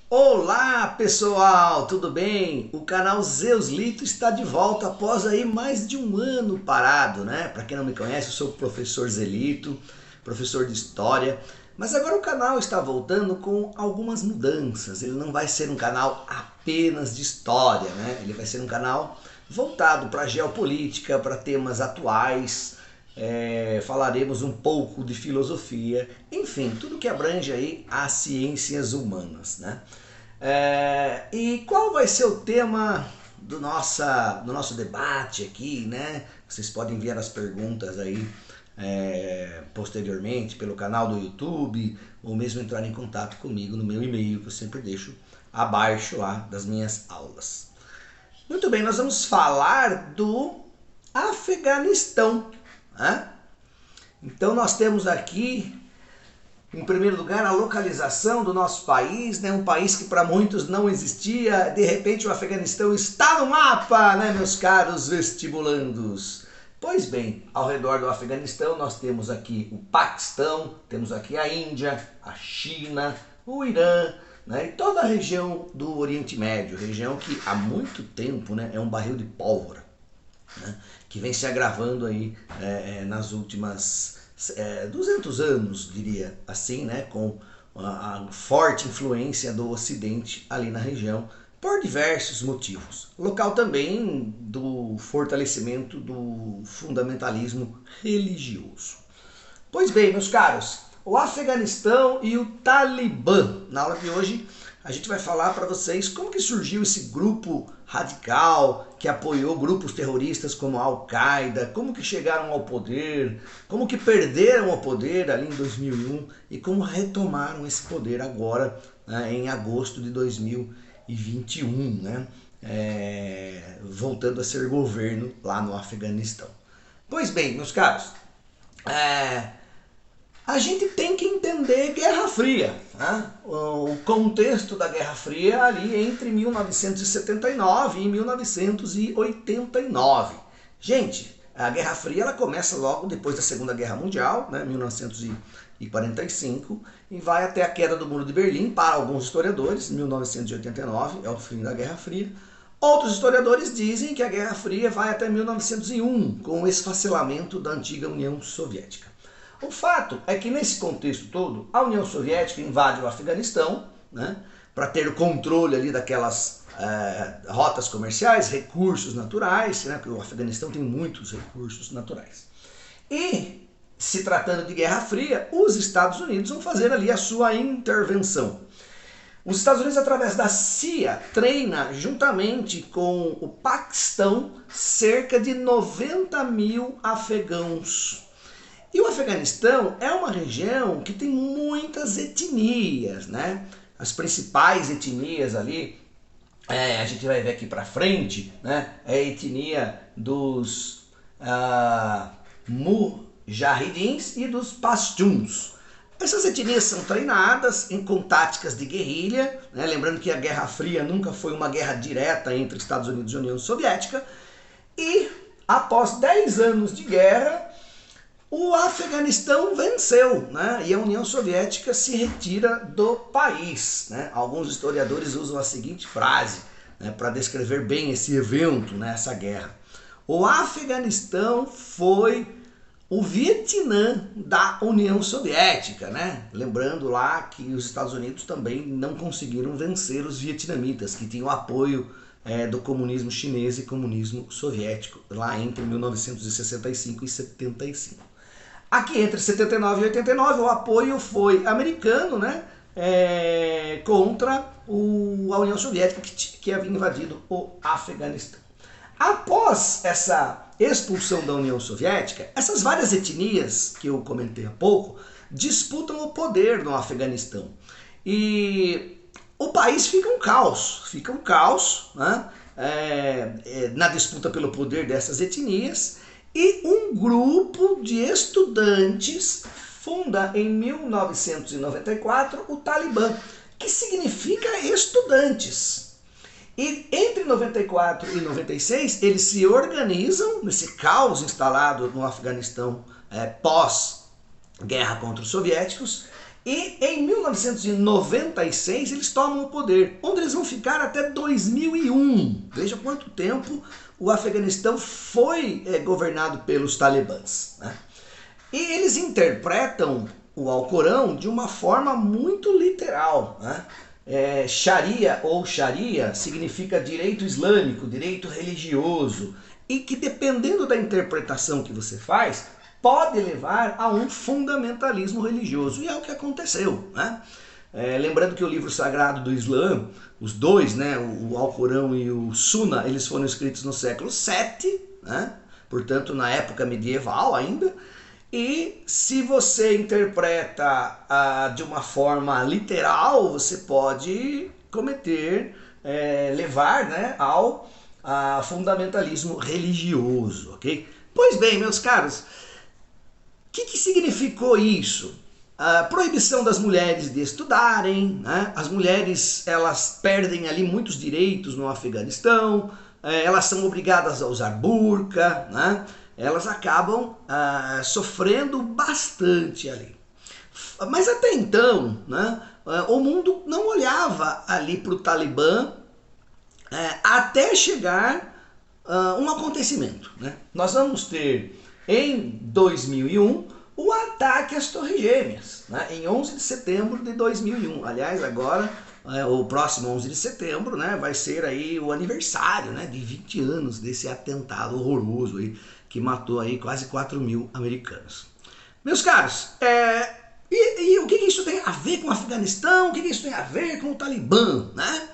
Olá pessoal, tudo bem? O canal Zeus Lito está de volta após aí mais de um ano parado, né? Para quem não me conhece, eu sou o professor Zelito, professor de História, mas agora o canal está voltando com algumas mudanças. Ele não vai ser um canal apenas de História, né? Ele vai ser um canal voltado para geopolítica, para temas atuais, falaremos um pouco de filosofia, enfim, tudo que abrange aí as ciências humanas, né? E qual vai ser o tema do nosso debate aqui, né? Vocês podem enviar as perguntas aí posteriormente pelo canal do YouTube ou mesmo entrar em contato comigo no meu e-mail que eu sempre deixo abaixo lá das minhas aulas. Muito bem, nós vamos falar do Afeganistão, né? Então nós temos aqui, em primeiro lugar, a localização do nosso país, né? Um país que para muitos não existia. De repente o Afeganistão está no mapa, né, meus caros vestibulandos? Pois bem, ao redor do Afeganistão nós temos aqui o Paquistão, temos aqui a Índia, a China, o Irã, né, e toda a região do Oriente Médio, região que há muito tempo, né, é um barril de pólvora, né, que vem se agravando aí nas últimas 200 anos, diria assim, né, com a forte influência do Ocidente ali na região, por diversos motivos. Local também do fortalecimento do fundamentalismo religioso. Pois bem, meus caros, o Afeganistão e o Talibã. Na aula de hoje a gente vai falar para vocês como que surgiu esse grupo radical que apoiou grupos terroristas como a Al-Qaeda, como que chegaram ao poder, como que perderam o poder ali em 2001 e como retomaram esse poder agora, né, em agosto de 2021, né, voltando a ser governo lá no Afeganistão. Pois bem, meus caros, a gente tem que entender Guerra Fria, né? O contexto da Guerra Fria ali entre 1979 e 1989. Gente, a Guerra Fria ela começa logo depois da Segunda Guerra Mundial, né, 1945, e vai até a queda do Muro de Berlim. Para alguns historiadores, 1989 é o fim da Guerra Fria. Outros historiadores dizem que a Guerra Fria vai até 1901, com o esfacelamento da antiga União Soviética. O fato é que nesse contexto todo, a União Soviética invade o Afeganistão, né, para ter o controle ali daquelas rotas comerciais, recursos naturais, né, porque o Afeganistão tem muitos recursos naturais. E, se tratando de Guerra Fria, os Estados Unidos vão fazer ali a sua intervenção. Os Estados Unidos, através da CIA, treina juntamente com o Paquistão cerca de 90 mil afegãos. E o Afeganistão é uma região que tem muitas etnias, né? As principais etnias ali, a gente vai ver aqui para frente, né? É a etnia dos mujahidins e dos pashtuns. Essas etnias são treinadas com táticas de guerrilha, né? Lembrando que a Guerra Fria nunca foi uma guerra direta entre Estados Unidos e União Soviética. E após 10 anos de guerra, o Afeganistão venceu, né? E a União Soviética se retira do país, né? Alguns historiadores usam a seguinte frase, né, para descrever bem esse evento, né, essa guerra. O Afeganistão foi o Vietnã da União Soviética, né? Lembrando lá que os Estados Unidos também não conseguiram vencer os vietnamitas, que tinham apoio do comunismo chinês e comunismo soviético lá entre 1965 e 75. Aqui entre 79 e 89 o apoio foi americano, né, contra a União Soviética que havia invadido o Afeganistão. Após essa expulsão da União Soviética, essas várias etnias que eu comentei há pouco disputam o poder no Afeganistão. E o país fica um caos, né, na disputa pelo poder dessas etnias. E um grupo de estudantes funda em 1994 o Talibã, que significa estudantes. E entre 94 e 96 eles se organizam nesse caos instalado no Afeganistão pós-guerra contra os soviéticos E em 1996 eles tomam o poder, onde eles vão ficar até 2001. Veja quanto tempo o Afeganistão foi governado pelos talibãs, né? E eles interpretam o Alcorão de uma forma muito literal, né? Sharia ou Sharia significa direito islâmico, direito religioso, e que dependendo da interpretação que você faz, pode levar a um fundamentalismo religioso, e é o que aconteceu, né? Lembrando que o livro sagrado do Islã, os dois, né, o Alcorão e o Sunna, eles foram escritos no século VII, né? Portanto na época medieval ainda. E se você interpreta de uma forma literal, você pode levar, né, ao fundamentalismo religioso, ok? Pois bem, meus caros, o que significou isso? A proibição das mulheres de estudarem, né? As mulheres, elas perdem ali muitos direitos no Afeganistão, elas são obrigadas a usar burca, né? Elas acabam sofrendo bastante ali. Mas até então, né, o mundo não olhava ali para o Talibã até chegar um acontecimento, né? Nós vamos ter em 2001 o ataque às Torres Gêmeas, né, em 11 de setembro de 2001. Aliás, agora, o próximo 11 de setembro, né, vai ser aí o aniversário, né, de 20 anos desse atentado horroroso aí, que matou aí quase 4 mil americanos. Meus caros, e o que isso tem a ver com o Afeganistão? O que isso tem a ver com o Talibã, né?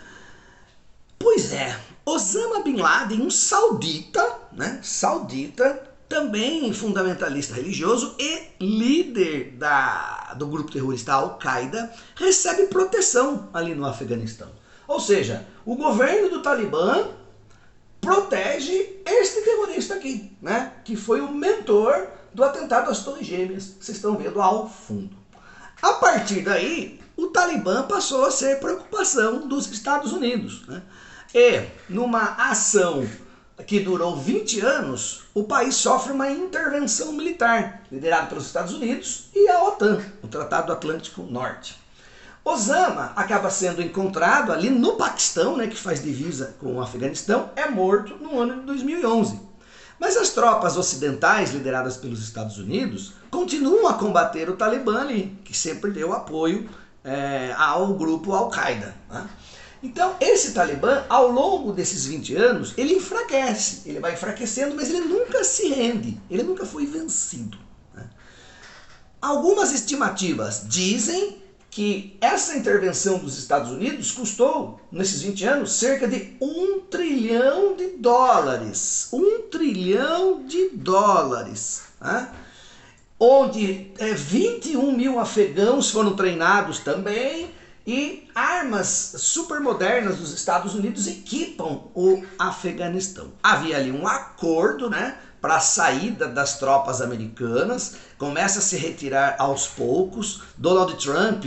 Pois é, Osama Bin Laden, um saudita, né? Saudita, também fundamentalista religioso e líder do grupo terrorista Al-Qaeda, recebe proteção ali no Afeganistão. Ou seja, o governo do Talibã protege este terrorista aqui, né? Que foi o mentor do atentado às Torres Gêmeas, que vocês estão vendo ao fundo. A partir daí, o Talibã passou a ser preocupação dos Estados Unidos, né? E numa ação que durou 20 anos, o país sofre uma intervenção militar, liderada pelos Estados Unidos e a OTAN, o Tratado do Atlântico Norte. Osama acaba sendo encontrado ali no Paquistão, né, que faz divisa com o Afeganistão, é morto no ano de 2011. Mas as tropas ocidentais, lideradas pelos Estados Unidos, continuam a combater o Talibã ali, que sempre deu apoio ao grupo Al-Qaeda, né? Então, esse Talibã, ao longo desses 20 anos, ele enfraquece, ele vai enfraquecendo, mas ele nunca se rende, ele nunca foi vencido, né? Algumas estimativas dizem que essa intervenção dos Estados Unidos custou, nesses 20 anos, cerca de $1 trilhão. $1 trilhão, né? Onde 21 mil afegãos foram treinados também, e armas super modernas dos Estados Unidos equipam o Afeganistão. Havia ali um acordo, né, para a saída das tropas americanas, começa a se retirar aos poucos. Donald Trump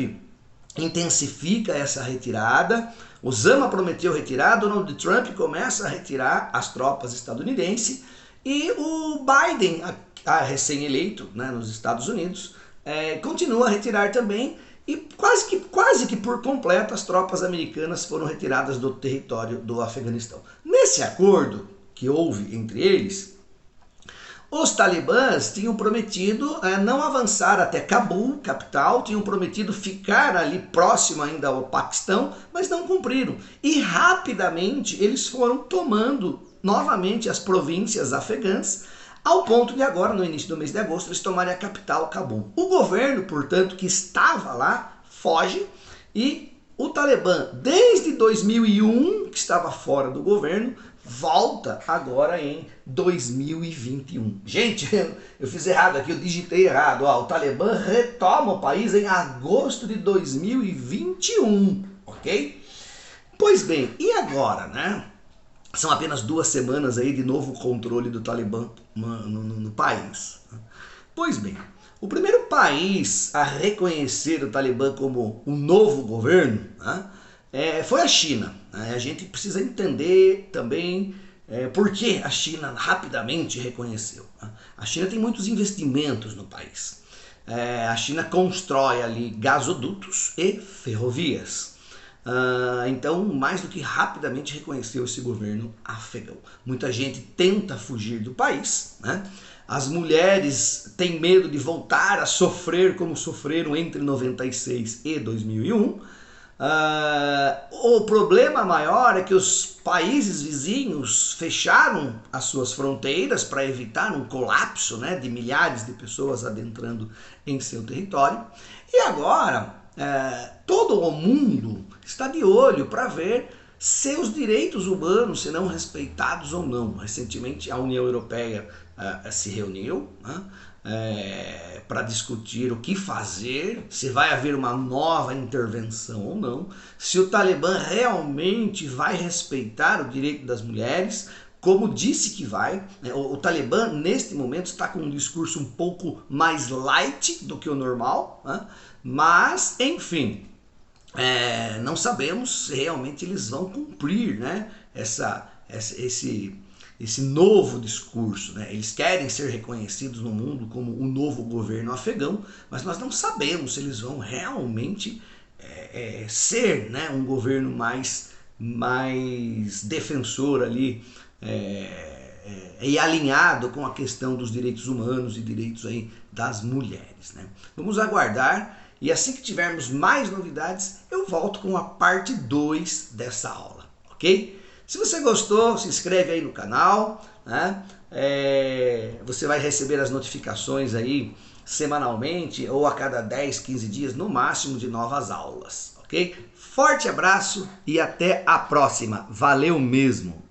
intensifica essa retirada, Osama prometeu retirar, Donald Trump começa a retirar as tropas estadunidenses, e o Biden, recém-eleito, né, nos Estados Unidos, continua a retirar também, e quase que por completo as tropas americanas foram retiradas do território do Afeganistão. Nesse acordo que houve entre eles, os talibãs tinham prometido não avançar até Cabul, capital, tinham prometido ficar ali próximo ainda ao Paquistão, mas não cumpriram. E rapidamente eles foram tomando novamente as províncias afegãs, ao ponto de agora, no início do mês de agosto, eles tomarem a capital, Cabul. O governo, portanto, que estava lá, foge, e o Talibã, desde 2001, que estava fora do governo, volta agora em 2021. Gente, eu fiz errado aqui, eu digitei errado. O Talibã retoma o país em agosto de 2021, ok? Pois bem, e agora, né? São apenas 2 semanas aí de novo controle do Talibã no país. Pois bem, o primeiro país a reconhecer o Talibã como um novo governo, né, foi a China. A gente precisa entender também por que a China rapidamente reconheceu. A China tem muitos investimentos no país. A China constrói ali gasodutos e ferrovias. Então, mais do que rapidamente reconheceu esse governo afegão. Muita gente tenta fugir do país, né? As mulheres têm medo de voltar a sofrer como sofreram entre 96 e 2001. O problema maior é que os países vizinhos fecharam as suas fronteiras para evitar um colapso, né, de milhares de pessoas adentrando em seu território. E agora todo o mundo está de olho para ver se os direitos humanos serão respeitados ou não. Recentemente a União Europeia se reuniu, né, para discutir o que fazer, se vai haver uma nova intervenção ou não, se o Talibã realmente vai respeitar o direito das mulheres, como disse que vai. O Talibã neste momento está com um discurso um pouco mais light do que o normal, né? Mas enfim, não sabemos se realmente eles vão cumprir, né, esse novo discurso, né? Eles querem ser reconhecidos no mundo como o novo governo afegão, mas nós não sabemos se eles vão realmente ser, né, um governo mais defensor ali e alinhado com a questão dos direitos humanos e direitos aí das mulheres, né? Vamos aguardar, e assim que tivermos mais novidades eu volto com a parte 2 dessa aula, ok? Se você gostou, se inscreve aí no canal, né? Você vai receber as notificações aí semanalmente ou a cada 10, 15 dias no máximo de novas aulas, ok? Forte abraço e até a próxima. Valeu mesmo!